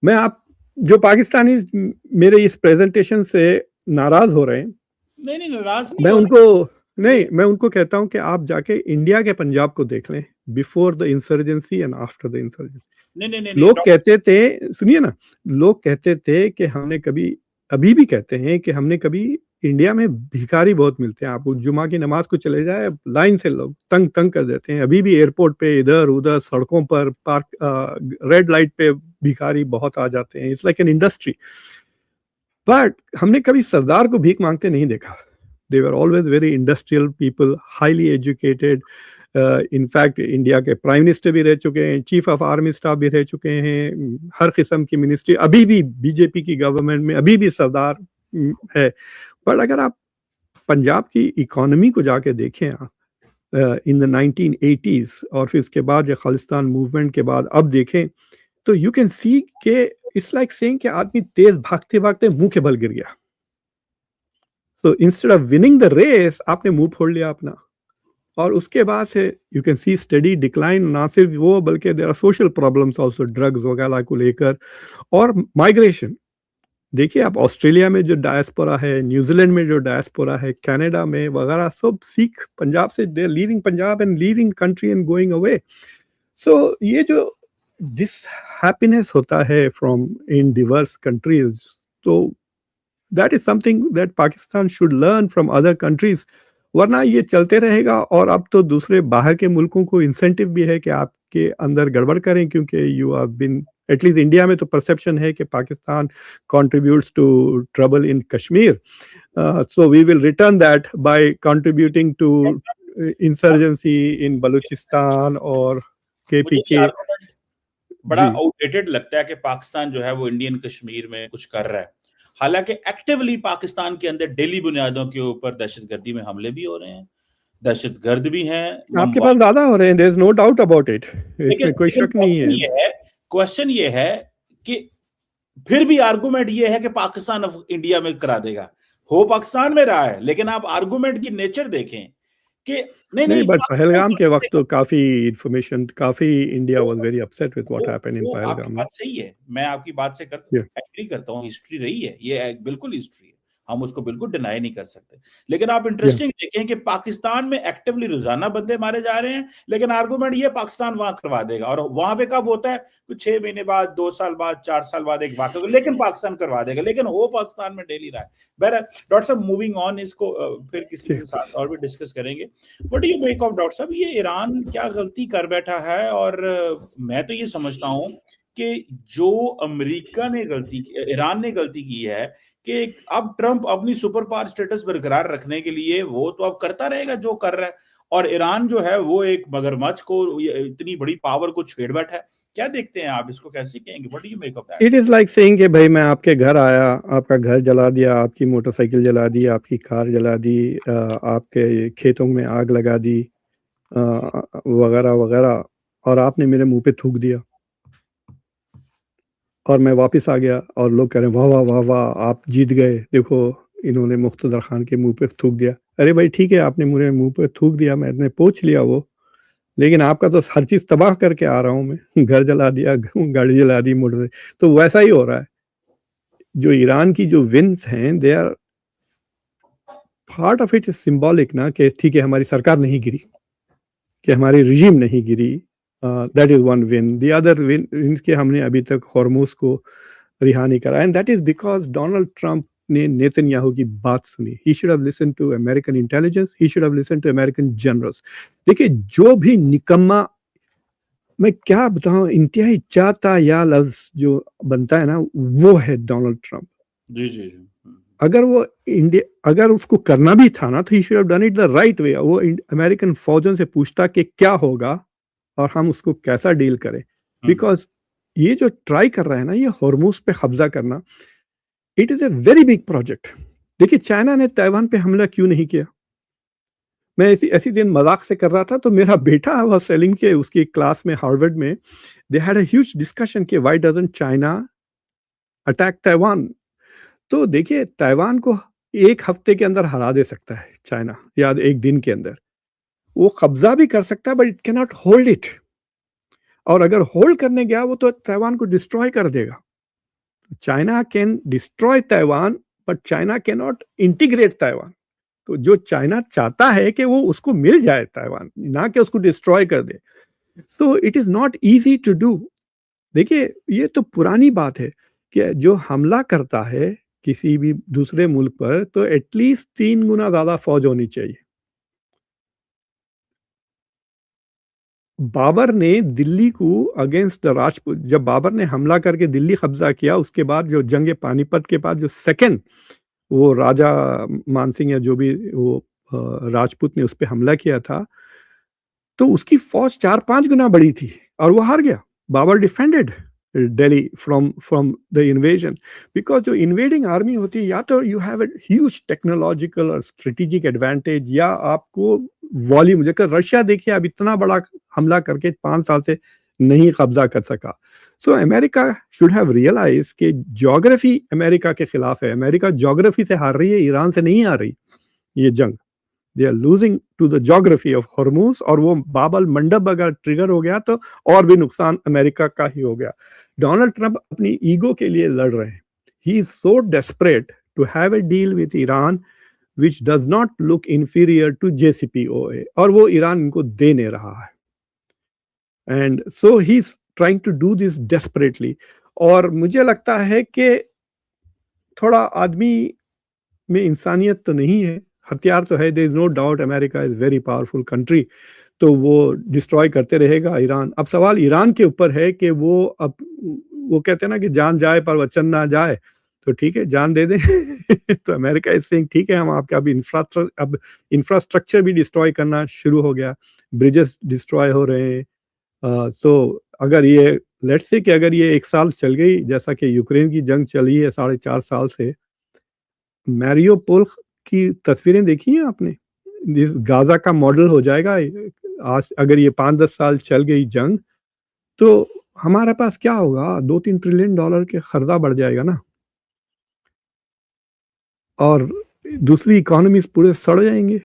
मैं आप जो पाकिस्तानी मेरे इस प्रेजेंटेशन से नाराज हो रहे हैं, नहीं नहीं, नाराज नहीं मैं हो उनको रहे। मैं उनको कहता हूं कि आप जाके इंडिया के पंजाब को देख लें, before the insurgency and after the नहीं नहीं नहीं इंसर्जेंसी। नहीं लोग कहते थे, सुनिए ना, लोग कहते थे कि हमने कभी, अभी भी कहते हैं कि हमने कभी, इंडिया में भिखारी बहुत मिलते हैं, आप जुमा की नमाज को चले जाए, लाइन से लोग तंग तंग कर देते हैं, अभी भी एयरपोर्ट पे इधर उधर सड़कों पर पार्क रेड लाइट पे भिखारी बहुत आ जाते हैं, it's like an industry. But हमने कभी सरदार को भीख मांगते नहीं देखा। They were always very industrial people, highly educated. In fact India के प्राइम मिनिस्टर भी रह चुके हैं, चीफ ऑफ आर्मी स्टाफ भी रह चुके हैं, हर किस्म की मिनिस्ट्री, अभी भी बीजेपी की गवर्नमेंट में अभी भी सरदार है। बट अगर आप पंजाब की इकोनॉमी को जाके देखें इन द 1980s, और फिर उसके बाद जो खालिस्तान मूवमेंट के बाद अब देखें, तो यू कैन सी के इट्स लाइक सेइंग कि आदमी तेज भागते भागते मुंह के बल गिर गया। So instead of winning the race, आपने मुंह फोड़ लिया अपना, और उसके बाद से you can see study decline, ना सिर्फ वो बल्कि there are social problems also, drugs वगैरह को लेकर, और माइग्रेशन। देखिए आप ऑस्ट्रेलिया में जो डायस्पोरा है, न्यूजीलैंड में जो डायस्पोरा है, कनाडा में वगैरह, सब सिख पंजाब से, they are leaving Punjab and leaving country and going away. So ये जो दिस हैप्पीनेस होता है फ्रॉम इन डिवर्स कंट्रीज, तो that is something that Pakistan should learn from other countries. वरना ये चलते रहेगा, और अब तो दूसरे बाहर के मुल्कों को इंसेंटिव भी है कि आपके अंदर गड़बड़ करें, क्योंकि you have been, at least India में तो परसेप्शन है कि Pakistan contributes to trouble in Kashmir, so we will return that by contributing to insurgency in Balochistan और मुझे ये KPK। आर्गुमेंट बड़ा जी आउटडेटेड लगता है कि पाकिस्तान जो है वो इंडियन कश्मीर में कुछ कर रहा है। हालांकि एक्टिवली पाकिस्तान के अंदर डेली बुनियादों के ऊपर दहशतगर्दी में हमले भी हो रहे हैं, दहशतगर्द भी हैं, आपके पास ज्यादा हो रहे हैं, there is no doubt about it, लेकिन इसमें कोई लेकिन शक नहीं है। क्वेश्चन ये है कि फिर भी आर्गुमेंट ये है कि पाकिस्तान इंडिया में करा देगा। हो पाकिस्तान में रहा है, लेकिन आप आर्गुमेंट की नेचर देखें कि नहीं नहीं, नहीं बट पाकिस्तान पहलगाम के करा वक्त देगा। तो काफी इंफॉर्मेशन, काफी इंडिया वाज वो very upset with what happened in वो आपकी पहलगाम में। बात सही है, मैं आपकी बात से Yeah. एग्री करता हूँ, हिस्ट्री रही है, ये बिल्कुल हिस्ट्री है, हम उसको बिल्कुल डिनाई नहीं कर सकते। लेकिन आप Yeah. इंटरेस्टिंग देखें कि पाकिस्तान में एक्टिवली रोजाना बंदे मारे जा रहे हैं, लेकिन आर्गुमेंट ये पाकिस्तान वहां करवा देगा, और वहां पे कब होता है, कुछ 6 महीने बाद, 2 साल बाद, 4 साल बाद एक वाकई, लेकिन पाकिस्तान करवा देगा, लेकिन हो पाकिस्तान में डेली रहा है। बहरहाल डॉक्टर साहब, मूविंग ऑन, इसको फिर किसी के साथ और भी डिस्कस करेंगे। What do you make of, doctor साहब, ये ईरान क्या गलती कर बैठा है? और मैं तो ये समझता हूं कि जो अमेरिका ने गलती की, ईरान ने गलती की है कि अब ट्रंप अपनी सुपर पावर स्टेटस बरकरार रखने के लिए वो तो अब करता रहेगा जो कर रहा है, और ईरान जो है वो एक मगरमच्छ को, इतनी बड़ी पावर को छेड़ बैठा है। क्या देखते हैं आप इसको, कैसे कहेंगे? What do you make of that? It is like saying कि भाई मैं आपके घर आया, आपका घर जला दिया, आपकी मोटरसाइकिल जला दी, आपकी कार जला दी, आपके खेतों में आग लगा दी, वगैरह वगैरह, और आपने मेरे मुंह पे थूक दिया, और मैं वापस आ गया, और लोग कह रहे हैं वाह वाह वाह वाह, आप जीत गए, देखो इन्होंने मुख्तदर खान के मुंह पे थूक दिया। अरे भाई ठीक है, आपने मेरे मुंह पे थूक दिया, मैंने पोंछ लिया वो, लेकिन आपका तो हर चीज तबाह करके आ रहा हूं मैं, घर जला दिया, गाड़ी जला दी, मोटर। तो वैसा ही हो रहा है। जो ईरान की जो विंस हैं, they are part of it, is symbolic ना, कि ठीक है हमारी सरकार नहीं गिरी, कि हमारी रिजीम नहीं गिरी, that is one win. The other win कि हमने अभी तक हॉर्मोज को रिहा नहीं करा, and that is because Donald Trump ने नेतन्याहू की बात सुनी। He should have listen to American intelligence, he should have listen to American generals. देखिए जो भी निकम्मा, मैं क्या बताऊं, इंतहाई चाहता या लफ्ज जो बनता है ना, वो है डोनाल्ड ट्रंप। जी जी जी। अगर वो इंडिया, अगर उसको करना भी था ना, तो ही should have done it the right way. वो अमेरिकन फौजों से पूछता कि क्या होगा और हम उसको कैसा डील करें। बिकॉज ये जो ट्राई कर रहा है ना, ये हॉर्मूज पे कब्जा करना, it is a very big project. देखिए चाइना ने ताइवान पे हमला क्यों नहीं किया? मैं ऐसी दिन मजाक से कर रहा था, तो मेरा बेटा वॉज सेलिंग के उसकी क्लास में हार्वर्ड में, they had a huge discussion कि why doesn't China attack Taiwan. तो देखिए ताइवान को एक हफ्ते के अंदर हरा दे सकता है चाइना, या एक दिन के अंदर वो कब्जा भी कर सकता है, but it can not hold it. और अगर होल्ड करने गया वो, तो ताइवान को डिस्ट्रॉय कर देगा। China can destroy Taiwan but China can not integrate Taiwan. तो जो चाइना चाहता है कि वो उसको मिल जाए ताइवान, ना कि उसको डिस्ट्रॉय कर दे। So it is not easy to do. देखिए, ये तो पुरानी बात है कि जो हमला करता है किसी भी दूसरे मुल्क पर, तो एटलीस्ट 3 गुना ज़्यादा फ़ौज होनी चाहिए। बाबर ने दिल्ली को अगेंस्ट द राजपूत, जब बाबर ने हमला करके दिल्ली कब्ज़ा किया, उसके बाद जो जंग पानीपत के बाद जो सेकंड वो राजा मानसिंह या जो भी वो राजपूत ने उस पे हमला किया था, तो उसकी फ़ौज 4-5 गुना बड़ी थी और वो हार गया। Babur defended Delhi from from the invasion, because जो इन्वेडिंग आर्मी होती है, या तो you have a huge technological और स्ट्रेटेजिक एडवांटेज, या आपको वॉल्यूम, जैसे रशिया देखिए अब इतना बड़ा हमला करके 5 साल से नहीं कब्ज़ा कर सका। So America should have realise कि ज्योग्राफी अमेरिका के खिलाफ है। अमेरिका ज्योग्राफी से हार रही है, ईरान से नहीं हार रही ये जंग। They are losing to the geography of Hormuz, और वो बाबल मंडप अगर ट्रिगर हो गया तो और भी नुकसान अमेरिका का ही हो गया। डोनाल्ड ट्रंप अपनी ईगो के लिए लड़ रहे हैं। He is so desperate to have a deal with Iran which does not look inferior to JCPOA, और वो ईरान इनको दे नहीं रहा है। And so he is trying to do this desperately. और मुझे लगता है कि थोड़ा आदमी में इंसानियत तो नहीं है। हथियार तो है, there is no doubt, America is very powerful country, तो वो डिस्ट्रॉय करते रहेगा ईरान। अब सवाल ईरान के ऊपर है कि वो अब, वो कहते हैं ना कि जान जाए पर वचन ना जाए, तो ठीक है जान दे दें। तो अमेरिका इज सेइंग ठीक है, हम आपका अब इंफ्रास्ट्रक्चर भी डिस्ट्रॉय करना शुरू हो गया, ब्रिजेस डिस्ट्रॉय हो रहे हैं। तो अगर ये लेट्स से कि अगर ये 1 साल चल गई, जैसा कि यूक्रेन की जंग चली है 4.5 साल से, मैरियोपोल की तस्वीरें देखी हैं आपने? जिस गाज़ा का मॉडल हो जाएगा आज, अगर ये 5-10 साल चल गई जंग, तो हमारे पास क्या होगा? 2-3 ट्रिलियन डॉलर के खर्चा बढ़ जाएगा ना, और दूसरी इकोनॉमीज़ पूरे सड़ जाएँगे।